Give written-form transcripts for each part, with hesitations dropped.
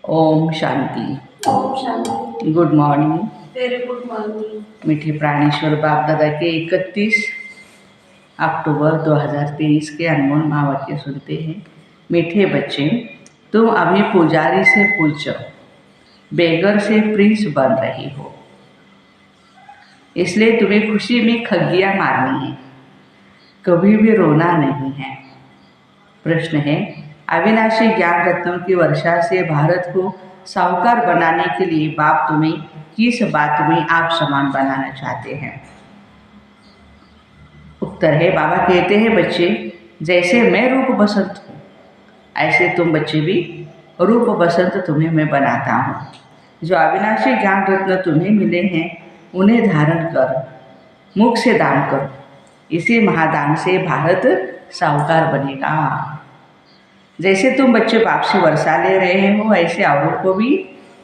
ओम शांति। ओम शांति। Good morning. Very good morning. मीठे प्राणेश्वर बाप दादा के 31 अक्टूबर 2023 के अनमोल महावाक्य सुनते हैं। मीठे बच्चे, तुम अभी पुजारी से पूछो, बेगर से प्रिंस बन रही हो, इसलिए तुम्हें खुशी में खग्गियाँ मारनी है, कभी भी रोना नहीं है। प्रश्न है, अविनाशी ज्ञान रत्नों की वर्षा से भारत को साहूकार बनाने के लिए बाप तुम्हें किस बात में आप समान बनाना चाहते हैं? उत्तर है, बाबा कहते हैं बच्चे, जैसे मैं रूप बसंत हूँ ऐसे तुम बच्चे भी रूप बसंत तुम्हें मैं बनाता हूँ। जो अविनाशी ज्ञान रत्न तुम्हें मिले हैं उन्हें धारण कर, मुख से दान करो। इसी महादान से भारत साहूकार बनेगा। जैसे तुम बच्चे बाप से वर्षा ले रहे हो ऐसे औरों को भी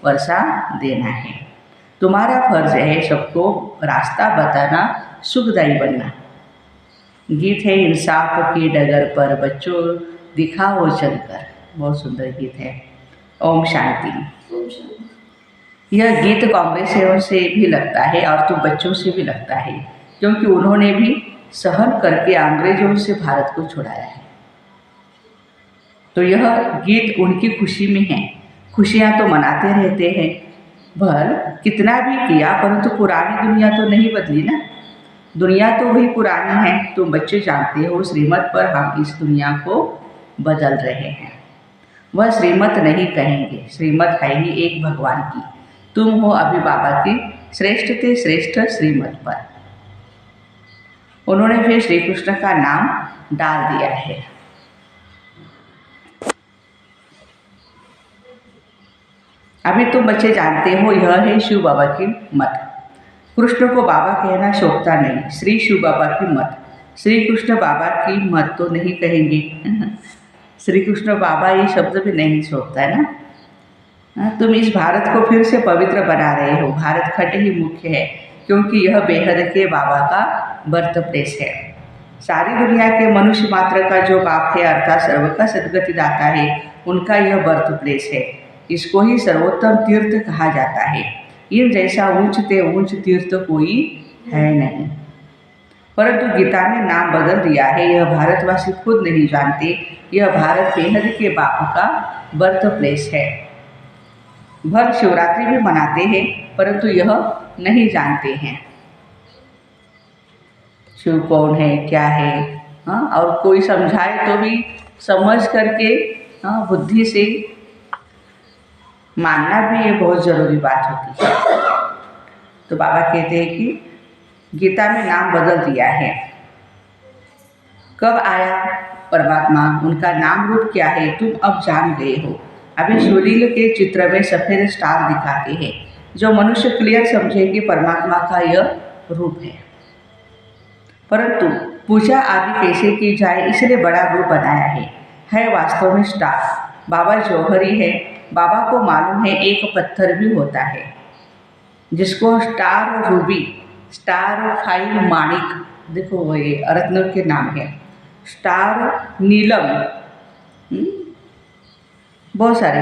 वर्षा देना है। तुम्हारा फर्ज है सबको रास्ता बताना, सुखदायी बनना। गीत है, इंसाफ की डगर पर बच्चों दिखाओ चलकर। बहुत सुंदर गीत है। ओम शांति। ओम शांति। यह गीत कांग्रेसियों से भी लगता है और तो बच्चों से भी लगता है, क्योंकि उन्होंने भी सहन करके अंग्रेजों से भारत को छुड़ाया है। तो यह गीत उनकी खुशी में है। खुशियाँ तो मनाते रहते हैं, भर कितना भी किया परंतु पुरानी दुनिया तो नहीं बदली ना। दुनिया तो वही पुरानी है। तुम बच्चे जानते हो श्रीमत पर हम इस दुनिया को बदल रहे हैं। वह श्रीमत नहीं कहेंगे, श्रीमत है ही एक भगवान की। तुम हो अभी बाबा की श्रेष्ठ से श्रेष्ठ श्रीमत पर। उन्होंने फिर श्री कृष्ण का नाम डाल दिया है। अभी तुम बच्चे जानते हो यह है शिव बाबा की मत। कृष्ण को बाबा कहना शोभता नहीं, श्री शिव बाबा की मत। श्री कृष्ण बाबा की मत तो नहीं कहेंगे। श्री कृष्ण बाबा ये शब्द भी नहीं शोभता है ना। तुम इस भारत को फिर से पवित्र बना रहे हो। भारत खट ही मुख्य है, क्योंकि यह बेहद के बाबा का बर्थ प्लेस है। सारी दुनिया के मनुष्य मात्र का जो बाप है अर्थात सर्व का सदगति दाता है, उनका यह बर्थ प्लेस है। इसको ही सर्वोत्तम तीर्थ कहा जाता है। इन जैसा ऊंच ते ऊंच तीर्थ कोई है नहीं। परंतु गीता ने नाम बदल दिया है। यह भारतवासी खुद नहीं जानते, यह भारत बेहद के बाप का बर्थ प्लेस है। भर शिवरात्रि भी मनाते हैं, परंतु यह नहीं जानते हैं शिव कौन है, क्या है। हाँ, और कोई समझाए तो भी समझ करके बुद्धि से मानना भी ये बहुत ज़रूरी बात होती है। तो बाबा कहते हैं कि गीता में नाम बदल दिया है। कब आया परमात्मा, उनका नाम रूप क्या है, तुम अब जान गए हो। अभी शिवलिंग के चित्र में सफ़ेद स्टार दिखाते हैं, जो मनुष्य क्लियर समझे कि परमात्मा का यह रूप है। परंतु पूजा आदि कैसे की जाए, इसलिए बड़ा रूप बनाया है वास्तव में स्टार। बाबा जौहरी है। बाबा को मालूम है एक पत्थर भी होता है जिसको स्टार रूबी, स्टार फाइव माणिक, देखो वो ये रत्नों के नाम है, स्टार नीलम, बहुत सारे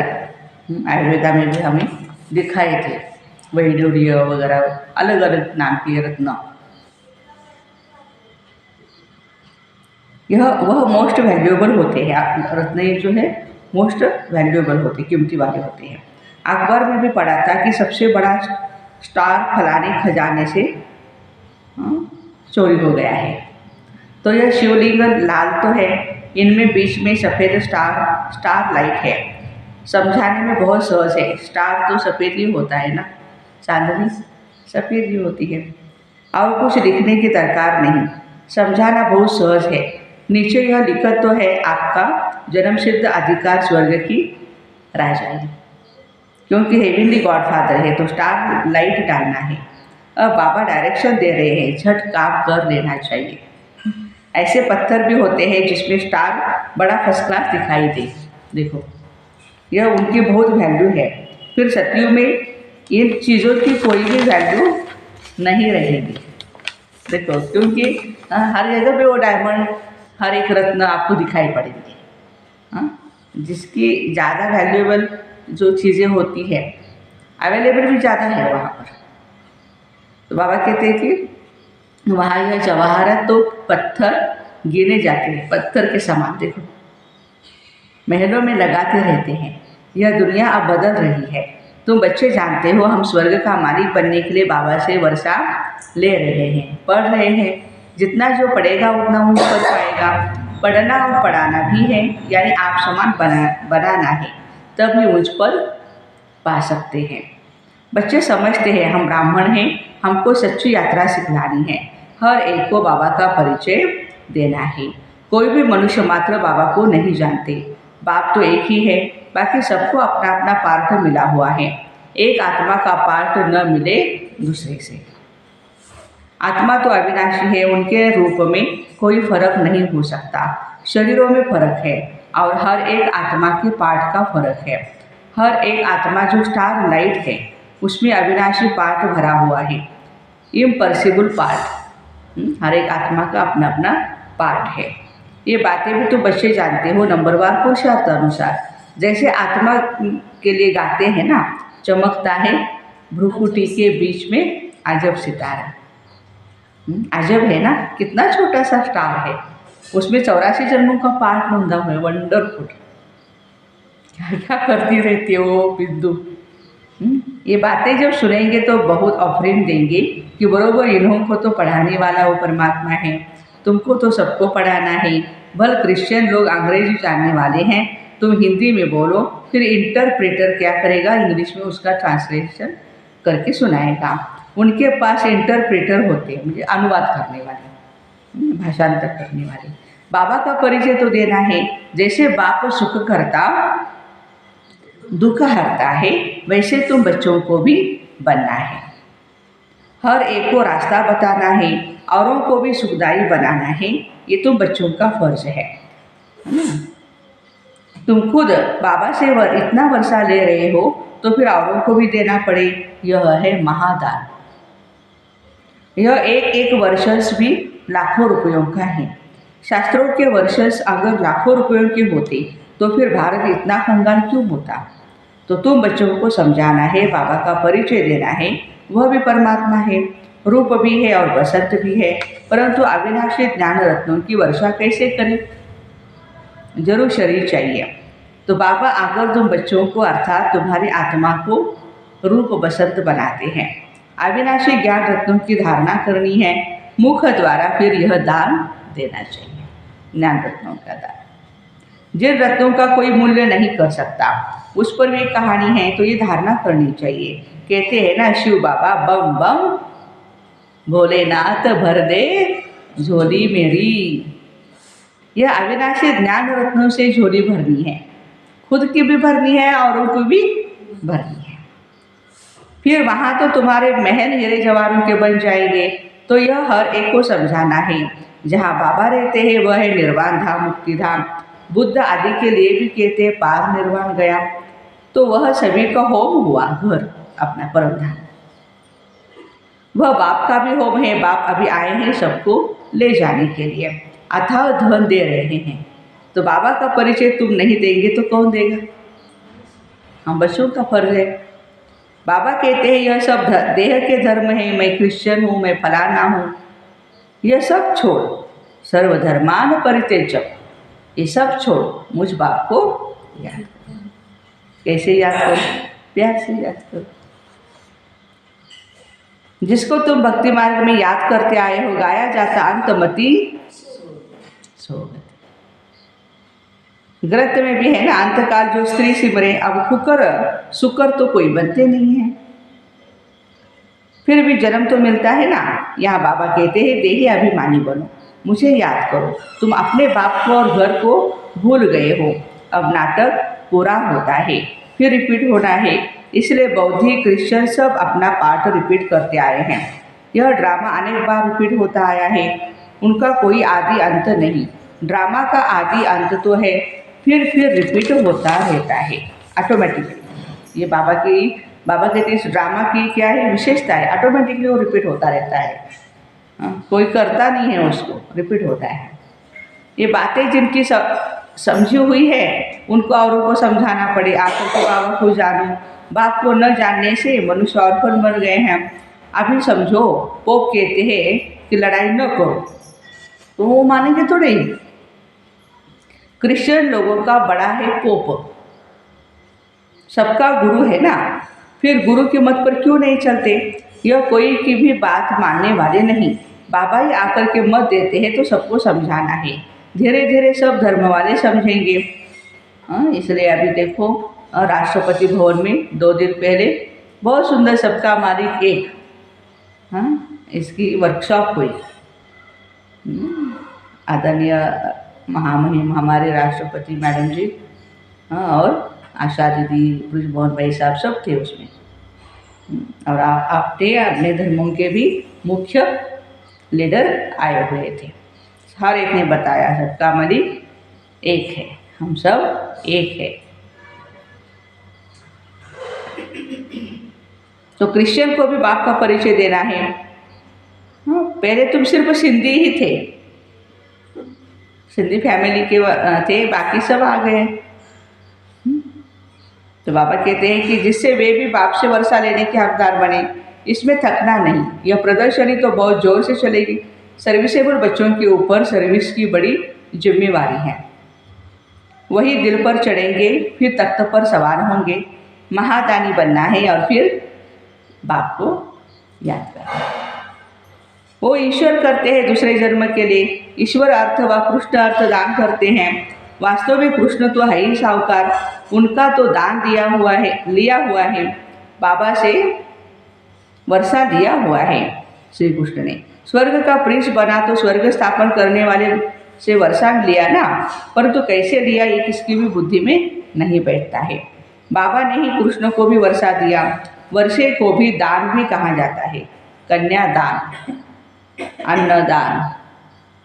आयुर्वेदा में भी हमें दिखाए थे, वैडूर्य वगैरह अलग अलग नाम के रत्न। यह वह मोस्ट वैल्यूएबल होते हैं। रत्न जो है मोस्ट वैल्यूएबल होते, कीमती वाले होते हैं। अखबार में भी पढ़ा था कि सबसे बड़ा स्टार फलाने खजाने से चोरी हो गया है। तो यह शिवलिंग लाल तो है, इनमें बीच में सफ़ेद स्टार लाइट है। समझाने में बहुत सहज है। स्टार तो सफ़ेद ही होता है ना, चांदनी सफ़ेद ही होती है, और कुछ लिखने की दरकार नहीं। समझाना बहुत सहज है। नीचे यह लिखत तो है, आपका जन्मसिद्ध अधिकार स्वर्ग की राजाई, क्योंकि हेवनली गॉडफादर है तो स्टार लाइट डालना है। अब बाबा डायरेक्शन दे रहे हैं, झट काम कर लेना चाहिए। ऐसे पत्थर भी होते हैं जिसमें स्टार बड़ा फर्स्ट क्लास दिखाई दे। देखो, यह उनकी बहुत वैल्यू है। फिर सतयुग में इन चीज़ों की कोई भी वैल्यू नहीं रहेगी। देखो, क्योंकि हर जगह पे वो डायमंड, हर एक रत्न आपको दिखाई पड़ेंगे। हाँ, जिसकी ज़्यादा वैल्यूएबल जो चीज़ें होती है अवेलेबल भी ज़्यादा है वहाँ पर। तो बाबा कहते हैं कि वहाँ यह जवाहरात तो पत्थर गिने जाते हैं, पत्थर के समान। देखो महलों में लगाते रहते हैं। यह दुनिया अब बदल रही है। तुम बच्चे जानते हो हम स्वर्ग का मालिक बनने के लिए बाबा से वर्षा ले रहे हैं, पढ़ रहे हैं। जितना जो पढ़ेगा उतना ऊँच पर पाएगा। पढ़ना और पढ़ाना भी है, यानी आप समान बनाना है, तभी ऊँच पर पा सकते हैं। बच्चे समझते हैं हम ब्राह्मण हैं, हमको सच्ची यात्रा सिखलानी है, हर एक को बाबा का परिचय देना है। कोई भी मनुष्य मात्र बाबा को नहीं जानते। बाप तो एक ही है, बाकी सबको अपना अपना पार्ट मिला हुआ है। एक आत्मा का पार्ट न मिले दूसरे से। आत्मा तो अविनाशी है, उनके रूप में कोई फर्क नहीं हो सकता। शरीरों में फर्क है और हर एक आत्मा के पार्ट का फर्क है। हर एक आत्मा जो स्टार लाइट है उसमें अविनाशी पार्ट भरा हुआ है, इम्पर्सिबल पार्ट। हर एक आत्मा का अपना अपना पार्ट है। ये बातें भी तो बच्चे जानते हो नंबरवार पुरुषार्थ अनुसार। जैसे आत्मा के लिए गाते हैं ना, चमकता है भ्रुकुटी के बीच में अजब सितारा। अजब है ना, कितना छोटा सा स्टार है, उसमें 84 जन्मों का पार्ट बंधा हुआ है। वंडरफुल। क्या क्या करती रहती है वो बिंदु। ये बातें जब सुनेंगे तो बहुत ऑफरिंग देंगे कि बरोबर इन्हों को तो पढ़ाने वाला वो परमात्मा है, तुमको तो सबको पढ़ाना है। भल क्रिश्चियन लोग अंग्रेजी जानने वाले हैं, तुम हिंदी में बोलो, फिर इंटरप्रेटर क्या करेगा, इंग्लिश में उसका ट्रांसलेशन करके सुनाएगा। उनके पास इंटरप्रेटर होते हैं, मुझे अनुवाद करने वाले, भाषांतर करने वाले। बाबा का परिचय तो देना है। जैसे बाप सुख करता दुख हरता है, वैसे तुम बच्चों को भी बनना है। हर एक को रास्ता बताना है, औरों को भी सुखदायी बनाना है। ये तुम बच्चों का फर्ज है ना। तुम खुद बाबा से इतना वर्षा ले रहे हो तो फिर औरों को भी देना पड़े। यह है महादान। यह एक एक वर्षस भी लाखों रुपयों का है। शास्त्रों के वर्षस अगर लाखों रुपयों के होते तो फिर भारत इतना कंगाल क्यों होता। तो तुम बच्चों को समझाना है, बाबा का परिचय देना है। वह भी परमात्मा है, रूप भी है और बसंत भी है, परंतु अविनाशी ज्ञान रत्नों की वर्षा कैसे करें। जरूर शरीर चाहिए। तो बाबा आकर तुम बच्चों को अर्थात तुम्हारी आत्मा को रूप बसंत बनाते हैं। अविनाशी ज्ञान रत्नों की धारणा करनी है, मुख द्वारा फिर यह दान देना चाहिए, ज्ञान रत्नों का दान। जिन रत्नों का कोई मूल्य नहीं कर सकता उस पर भी कहानी है, तो ये धारणा करनी चाहिए। कहते हैं ना शिव बाबा बम बम भोलेनाथ भर दे झोली मेरी। यह अविनाशी ज्ञान रत्नों से झोली भरनी है, खुद की भी भरनी है औरों को भी भरनी है। फिर वहाँ तो तुम्हारे महल हीरे जवाहरों के बन जाएंगे। तो यह हर एक को समझाना है। जहाँ बाबा रहते हैं वह है निर्वाण धाम, मुक्ति धाम। बुद्ध आदि के लिए भी कहते हैं पार निर्वाण गया, तो वह सभी का होम हुआ घर, अपना परम धाम। वह बाप का भी होम है। बाप अभी आए हैं सबको ले जाने के लिए, अथाह धन दे रहे हैं। तो बाबा का परिचय तुम नहीं देंगे तो कौन देगा। हम बच्चों का फर्ज है। बाबा कहते हैं यह सब देह के धर्म है, मैं क्रिश्चियन हूँ, मैं फलाना हूँ, यह सब छोड़, सर्वधर्मान परित्यज्य, ये सब छोड़, मुझ बाप को याद करो। कैसे याद करो, प्यार से याद करो। जिसको तुम भक्ति मार्ग में याद करते आए हो, गाया जाता अंतमति सोगति। ग्रंथ में भी है ना, अंतकाल जो स्त्री सिमरे। अब कुकर सुकर तो कोई बनते नहीं है, फिर भी जन्म तो मिलता है ना। यहाँ बाबा कहते हैं देही अभिमानी बनो, मुझे याद करो। तुम अपने बाप को और घर को भूल गए हो। अब नाटक पूरा होता है, फिर रिपीट होना है। इसलिए बौद्धिक क्रिश्चियन सब अपना पार्ट रिपीट करते आए हैं। यह ड्रामा अनेक बार रिपीट होता आया है, उनका कोई आदि अंत नहीं। ड्रामा का आदि अंत तो है, फिर रिपीट होता रहता है ऑटोमेटिकली। ये बाबा कहते इस ड्रामा की क्या है विशेषता है, ऑटोमेटिकली वो रिपीट होता रहता है। कोई करता नहीं है उसको, रिपीट होता है। ये बातें जिनकी समझी हुई है उनको औरों को समझाना पड़े, आकर के बाबा को जानो। बाप को न जानने से मनुष्य और पर मर गए हैं। अभी समझो, पोप कहते हैं कि लड़ाई न करो, तो वो मानेंगे तो नहीं। क्रिश्चियन लोगों का बड़ा है पोप, सबका गुरु है ना, फिर गुरु के मत पर क्यों नहीं चलते? यह कोई की भी बात मानने वाले नहीं, बाबा ही आकर के मत देते हैं तो सबको समझाना है। धीरे धीरे सब धर्म वाले समझेंगे। इसलिए अभी देखो राष्ट्रपति भवन में 2 दिन पहले बहुत सुंदर सबका मालिक एक इसकी वर्कशॉप हुई। आदरणीय महामहिम हमारे राष्ट्रपति मैडम जी और आशा दीदी, ब्रिजमोहन भाई साहब सब थे उसमें। और आप थे, अपने धर्मों के भी मुख्य लीडर आए हुए थे। हर एक ने बताया सबका मालिक एक है, हम सब एक है। तो क्रिश्चियन को भी बाप का परिचय देना है। पहले तुम सिर्फ सिंधी ही थे, सिंधी फैमिली के थे, बाकी सब आ गए। तो बाबा कहते हैं कि जिससे वे भी बाप से वर्षा लेने के हकदार बने, इसमें थकना नहीं। यह प्रदर्शनी तो बहुत जोर से चलेगी। सर्विसेबल बच्चों के ऊपर सर्विस की बड़ी जिम्मेवारी है। वही दिल पर चढ़ेंगे, फिर तख्त पर सवार होंगे। महादानी बनना है और फिर बाप को याद करना है। वो ईश्वर करते हैं दूसरे जन्म के लिए। ईश्वर अर्थ व कृष्ण अर्थ दान करते हैं। वास्तव में कृष्ण तो है ही साहूकार, उनका तो दान लिया हुआ है, बाबा से वर्षा लिया हुआ है। श्री कृष्ण ने स्वर्ग का प्रिंस बना तो स्वर्ग स्थापन करने वाले से वर्षा लिया ना, परंतु कैसे लिया ये किसकी भी बुद्धि में नहीं बैठता है। बाबा ने ही कृष्ण को भी वर्षा दिया। वर्षे को भी दान भी कहा जाता है। कन्यादान, अन्नदान,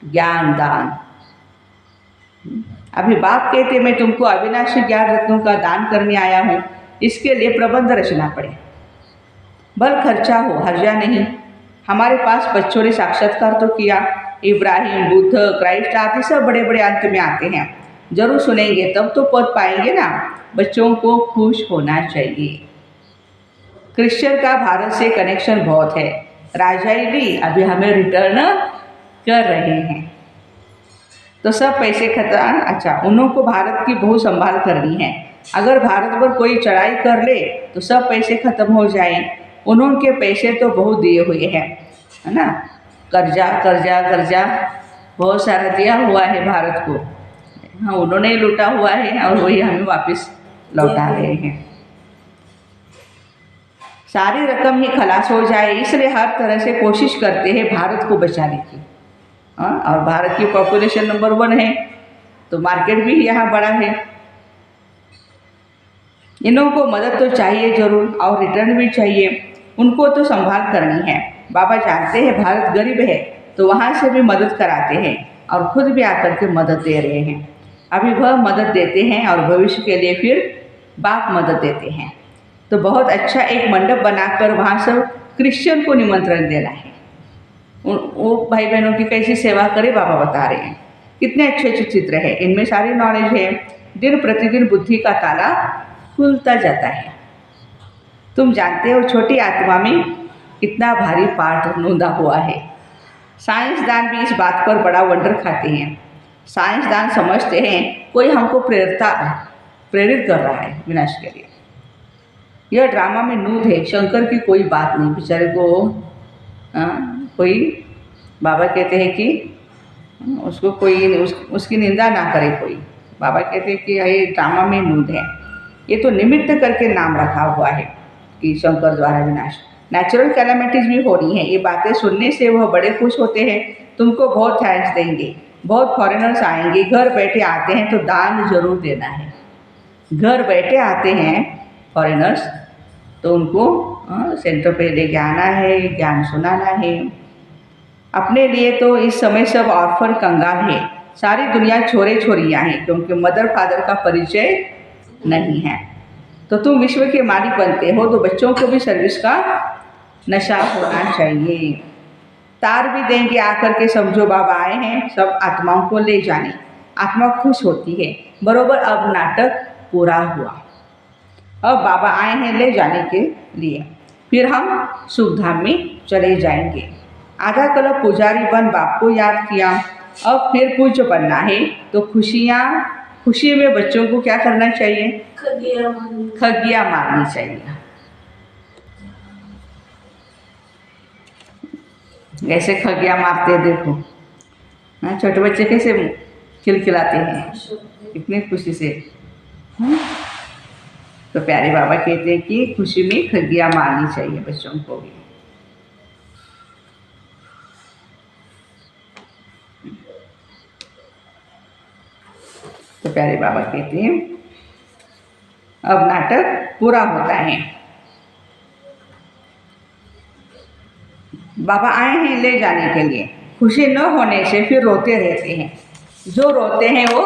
ज्ञान दान। अभी बाप कहते मैं तुमको अविनाशी ज्ञान रत्नों का दान करने आया हूँ, इसके लिए प्रबंध रचना पड़े। भल खर्चा हो, हर्जा नहीं। हमारे पास बच्चों ने साक्षात्कार तो किया, इब्राहिम, बुद्ध, क्राइस्ट आदि सब बड़े बड़े अंत में आते हैं। जरूर सुनेंगे तब तो पद पाएंगे ना। बच्चों को खुश होना चाहिए। क्रिश्चियन का भारत से कनेक्शन बहुत है। राजाई भी अभी हमें रिटर्न कर रहे हैं, तो सब पैसे खत्म। अच्छा, उन्हों को भारत की बहुत संभाल करनी है। अगर भारत पर कोई चढ़ाई कर ले तो सब पैसे खत्म हो जाएं। उन्होंने पैसे तो बहुत दिए हुए हैं, है ना। कर्जा कर्जा कर्जा बहुत सारा दिया हुआ है भारत को। हाँ, उन्होंने लूटा हुआ है और वही हमें वापस लौटा रहे हैं। सारी रकम ही खलास हो जाए, इसलिए हर तरह से कोशिश करते हैं भारत को बचाने की। और भारत की पॉपुलेशन नंबर 1 है, तो मार्केट भी यहाँ बड़ा है। इन्हों को मदद तो चाहिए जरूर और रिटर्न भी चाहिए। उनको तो संभाल करनी है। बाबा जानते हैं भारत गरीब है, तो वहाँ से भी मदद कराते हैं और खुद भी आकर के मदद दे रहे हैं। अभी वह मदद देते हैं और भविष्य के लिए फिर बाप मदद देते हैं। तो बहुत अच्छा एक मंडप बनाकर वहाँ सब क्रिश्चियन को निमंत्रण देना है। वो भाई बहनों की कैसी सेवा करे बाबा बता रहे हैं। कितने अच्छे अच्छे चित्र है, इनमें सारी नॉलेज है। दिन प्रतिदिन बुद्धि का ताला खुलता जाता है। तुम जानते हो छोटी आत्मा में कितना भारी पाठ नोंदा हुआ है। साइंसदान भी इस बात पर बड़ा वंडर खाते हैं। साइंसदान समझते हैं कोई हमको प्रेरित कर रहा है विनाश के लिए। यह ड्रामा में नूद है, शंकर की कोई बात नहीं। बेचारे को कोई बाबा कहते हैं कि उसको कोई उसकी निंदा ना करे कोई। बाबा कहते हैं कि ये ड्रामा में नूद है। ये तो निमित्त करके नाम रखा हुआ है कि शंकर द्वारा विनाश। नेचुरल कैलामिटीज भी हो रही हैं। ये बातें सुनने से वह बड़े खुश होते हैं, तुमको बहुत थैंक्स देंगे। बहुत फॉरेनर्स आएंगे, घर बैठे आते हैं तो दान जरूर देना है। घर बैठे आते हैं फॉरेनर्स तो उनको सेंटर पे लेके आना है, ज्ञान सुनाना है। अपने लिए तो इस समय सब ऑर्फन कंगाल है। सारी दुनिया छोरे छोरियाँ हैं, क्योंकि मदर फादर का परिचय नहीं है। तो तुम विश्व के मालिक बनते हो, तो बच्चों को भी सर्विस का नशा होना चाहिए। तार भी देंगे आकर के, समझो बाबा आए हैं सब आत्माओं को ले जाने। आत्मा खुश होती है। बरोबर अब नाटक पूरा हुआ। अब बाबा आए हैं ले जाने के लिए, फिर हम सुखधाम में चले जाएंगे। आधा कल्प पुजारी बन बाप को याद किया, अब फिर पूज्य बनना है तो खुशी में बच्चों को क्या करना चाहिए? खगिया मारनी चाहिए। ऐसे खगिया मारते हैं देखो, हाँ, छोटे बच्चे कैसे खिलखिलाते हैं इतनी खुशी से। तो प्यारे बाबा कहते हैं कि खुशी में खगिया मारनी चाहिए बच्चों को भी। तो प्यारे बाबा कहते हैं अब नाटक पूरा होता है। बाबा आए हैं ले जाने के लिए। खुशी न होने से फिर रोते रहते हैं। जो रोते हैं वो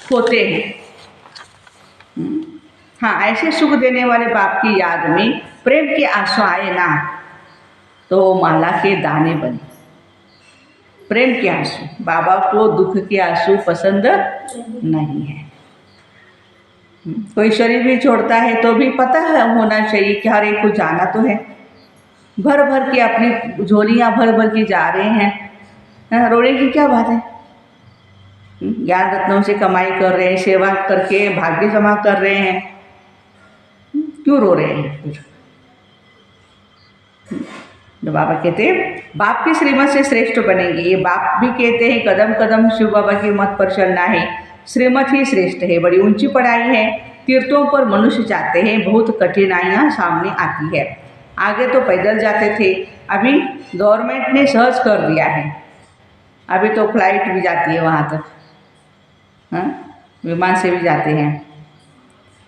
खोते हैं। हाँ, ऐसे सुख देने वाले बाप की याद में प्रेम के आंसू आए ना तो माला के दाने बने। प्रेम के आंसू, बाबा को दुख के आंसू पसंद नहीं है। कोई शरीर भी छोड़ता है तो भी पता है होना चाहिए कि हर एक को जाना तो है। भर भर के अपनी झोलियाँ भर भर के जा रहे हैं, रोने की क्या बात है? ज्ञान रत्नों से कमाई कर रहे हैं, सेवा करके भाग्य जमा कर रहे हैं, क्यों रो रहे हैं फिर? तो बाबा कहते हैं बाप की श्रीमत से श्रेष्ठ बनेंगे। ये बाप भी कहते हैं कदम कदम शिव बाबा की मत पर चलना है। श्रीमत ही श्रेष्ठ है। बड़ी ऊंची पढ़ाई है। तीर्थों पर मनुष्य जाते हैं, बहुत कठिनाइयाँ सामने आती है। आगे तो पैदल जाते थे, अभी गवर्नमेंट ने सहज कर दिया है। अभी तो फ्लाइट भी जाती है वहाँ तक, हाँ, विमान से भी जाते हैं।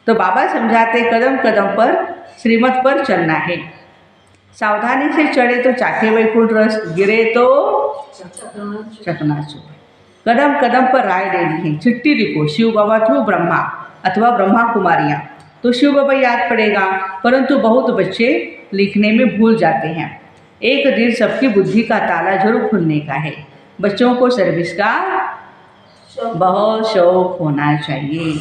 तो बाबा समझाते कदम कदम पर श्रीमत पर चलना है। सावधानी से चढ़े तो चाखे वैकुंठ रस, गिरे तो चकनाचूर। कदम कदम पर राय देनी है। चिट्ठी लिखो शिव बाबा थ्रू ब्रह्मा अथवा ब्रह्मा कुमारियाँ, तो शिव बाबा याद पड़ेगा। परंतु बहुत बच्चे लिखने में भूल जाते हैं। एक दिन सबकी बुद्धि का ताला जरूर खुलने का है। बच्चों को सर्विस का बहुत शौक होना चाहिए।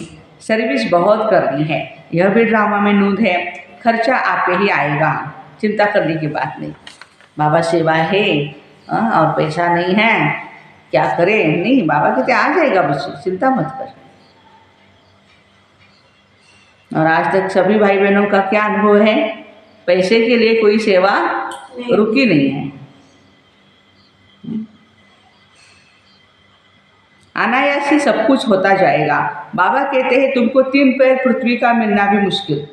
सर्विस बहुत करनी है। यह भी ड्रामा में नूंद है। खर्चा आप पे ही आएगा, चिंता करने की बात नहीं। बाबा सेवा है और पैसा नहीं है, क्या करें? नहीं, बाबा कहते आ जाएगा बच्चे, चिंता मत कर। और आज तक सभी भाई बहनों का क्या अनुभव है? पैसे के लिए कोई सेवा रुकी नहीं है। अनायासी सब कुछ होता जाएगा। बाबा कहते हैं तुमको 3 पैर पृथ्वी का मिलना भी मुश्किल,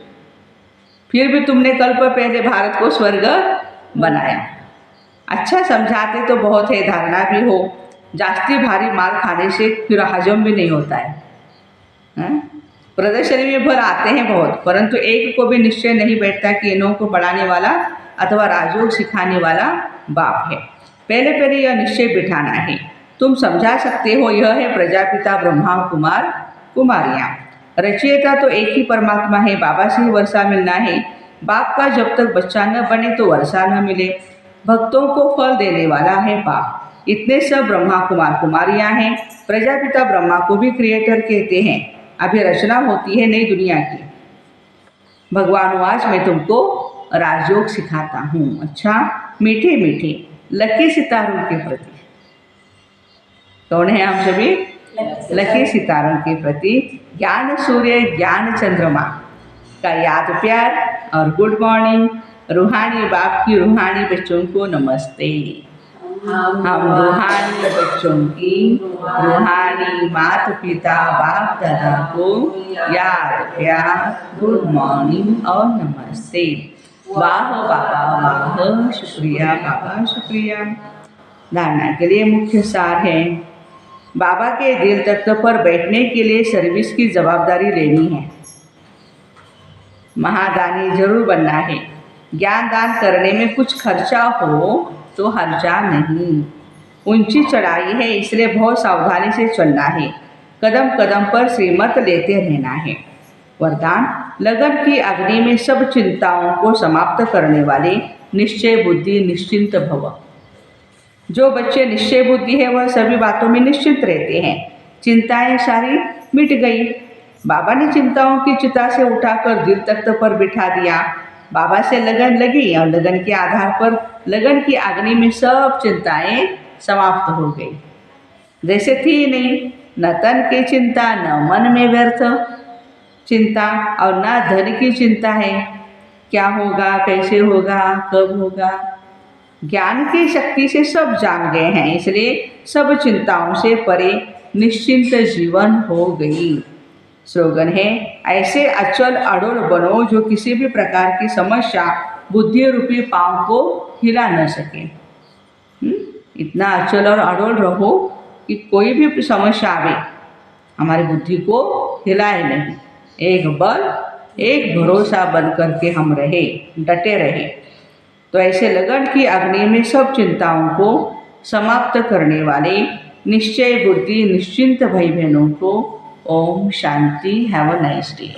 फिर भी तुमने कल्प पहले भारत को स्वर्ग बनाया। अच्छा समझाते तो बहुत है, धारणा भी हो। जास्ती भारी माल खाने से फिर हजम भी नहीं होता है। प्रदर्शनी में भर आते हैं बहुत, परंतु एक को भी निश्चय नहीं बैठता कि इन्हों को बढ़ाने वाला अथवा राजयोग सिखाने वाला बाप है। पहले पहले यह निश्चय बिठाना है। तुम समझा सकते हो, यह है प्रजापिता ब्रह्मा कुमार कुमारियाँ। रचयिता तो एक ही परमात्मा है। बाबा से ही वर्षा मिलना है। बाप का जब तक बच्चा न बने तो वर्षा न मिले। भक्तों को फल देने वाला है बाप। इतने सब ब्रह्मा कुमार कुमारियाँ हैं। प्रजापिता ब्रह्मा को भी क्रिएटर कहते हैं। अभी रचना होती है नई दुनिया की। भगवान आज मैं तुमको राजयोग सिखाता हूँ। अच्छा, मीठे मीठे लकी सितारों के प्रति। कौन है हम सभी? लकी सितारों के प्रति ज्ञान सूर्य ज्ञान चंद्रमा का याद प्यार और गुड मॉर्निंग। रूहानी बाप की रूहानी बच्चों को नमस्ते। हम रूहानी बच्चों की रूहानी माता पिता बाप दादा को याद प्यार, गुड मॉर्निंग और नमस्ते। वाह बाबा वाह, शुक्रिया बाबा शुक्रिया। धारणा के लिए मुख्य सार है, बाबा के दिल तख्त पर बैठने के लिए सर्विस की जवाबदारी लेनी है। महादानी जरूर बनना है। ज्ञान दान करने में कुछ खर्चा हो तो हर्जा नहीं। ऊंची चढ़ाई है, इसलिए बहुत सावधानी से चलना है। कदम कदम पर श्रीमत लेते रहना है। वरदान, लगन की अग्नि में सब चिंताओं को समाप्त करने वाले निश्चय बुद्धि निश्चिंत भव। जो बच्चे निश्चय बुद्धि है वह सभी बातों में निश्चिंत रहते हैं। चिंताएं सारी मिट गई। बाबा ने चिंताओं की चिता से उठाकर दिल तख्त पर बिठा दिया। बाबा से लगन लगी और लगन के आधार पर लगन की अग्नि में सब चिंताएं समाप्त हो गई। जैसे थी नहीं, न तन की चिंता न मन में व्यर्थ चिंता और न धन की चिंता है, क्या होगा, कैसे होगा, कब होगा। ज्ञान की शक्ति से सब जान गए हैं, इसलिए सब चिंताओं से परे निश्चिंत जीवन हो गई। स्लोगन है, ऐसे अचल अड़ोल बनो जो किसी भी प्रकार की समस्या बुद्धि रूपी पांव को हिला न सके। इतना अचल और अड़ोल रहो कि कोई भी समस्या आवे हमारी बुद्धि को हिलाए नहीं। एक बल, एक भरोसा बन करके हम रहे, डटे रहे। तो ऐसे लगन की अग्नि में सब चिंताओं को समाप्त करने वाले निश्चय बुद्धि निश्चिंत भाई बहनों को ओम शांति। Have a nice day.